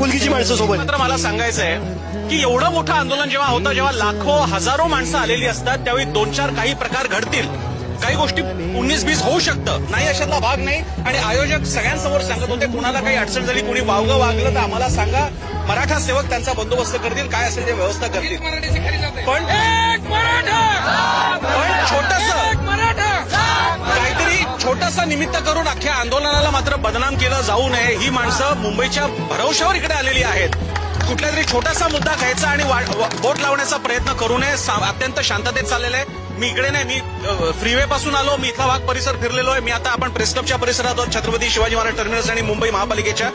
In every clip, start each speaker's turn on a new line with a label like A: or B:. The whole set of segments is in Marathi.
A: आपुलकीची माणसं सोबत.
B: मात्र मला सांगायचंय की एवढं मोठं आंदोलन जेव्हा होतं, जेव्हा लाखो हजारो माणसं आलेली असतात, त्यावेळी 2-4 काही प्रकार घडतील, काही गोष्टी 19-20 होऊ शकतं, नाही अशातला भाग नाही. आणि आयोजक सगळ्यांसमोर सांगत होते, कुणाला काही अडचण झाली, कुणी वावगं वागलं तर आम्हाला सांगा, मराठा सेवक त्यांचा बंदोबस्त करतील, काय असेल ते व्यवस्था करतील. पण काहीतरी छोटासा निमित्त करून अख्ख्या आंदोलनाला मात्र बदनाम केलं जाऊ नये. ही माणसं मुंबईच्या भरवशावर इकडे आलेली आहेत. कुठला तरी छोटासा मुद्दा घ्यायचा आणि बोट लावण्याचा प्रयत्न करू नये. अत्यंत शांततेत चाललेलं आहे. मी इकडे नाही, मी फ्रीवे पासून आलो, मी इथला भाग परिसर फिरलेलो आहे. मी आता आपण प्रेस क्लबच्या परिसरात आहोत, छत्रपती शिवाजी महाराज टर्मिनस आणि मुंबई महापालिकेच्या.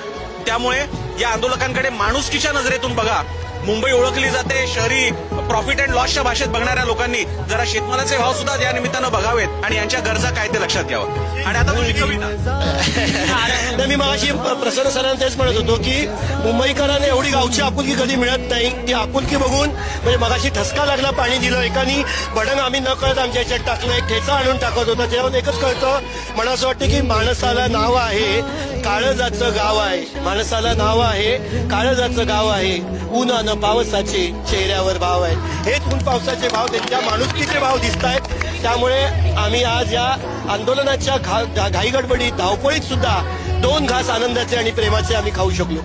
B: त्यामुळे या आंदोलकांकडे माणुसकीच्या नजरेतून बघा. मुंबई ओळखली जाते शहरी प्रॉफिट अँड लॉसच्या भाषेत बघणाऱ्या लोकांनी जरा शेतमालाचे भाव सुद्धा या निमित्तानं बघावेत आणि यांच्या गरजा काय ते लक्षात घ्यावं. आणि आता तुझी कविता.
A: मी मगाशी प्रसन्न सरांना तेच म्हणत होतो की मुंबईकरांना एवढी गावची आपुलकी कधी मिळत नाही. ती आपुलकी बघून म्हणजे मगाशी ठसका लागला, पाणी दिलं एकानी, बडंग आम्ही न कळत आमच्या याच्यात टाकलं, एक ठेचा आणून टाकत होता. तेव्हा एकच कळतं, मला असं वाटतं की माणसाला नाव आहे, काळजाचं गाव आहे. माणसाला नाव आहे, काळजाचं गाव आहे. ऊन पावसाचे चेहऱ्यावर भाव आहेत. हेच ऊन पावसाचे भाव त्यांच्या माणुसकीचे भाव दिसत आहेत. त्यामुळे आम्ही आज या आंदोलनाच्या घाईगडबडीत धावपळीत सुद्धा 2 घास आनंदाचे आणि प्रेमाचे आम्ही खाऊ शकलो.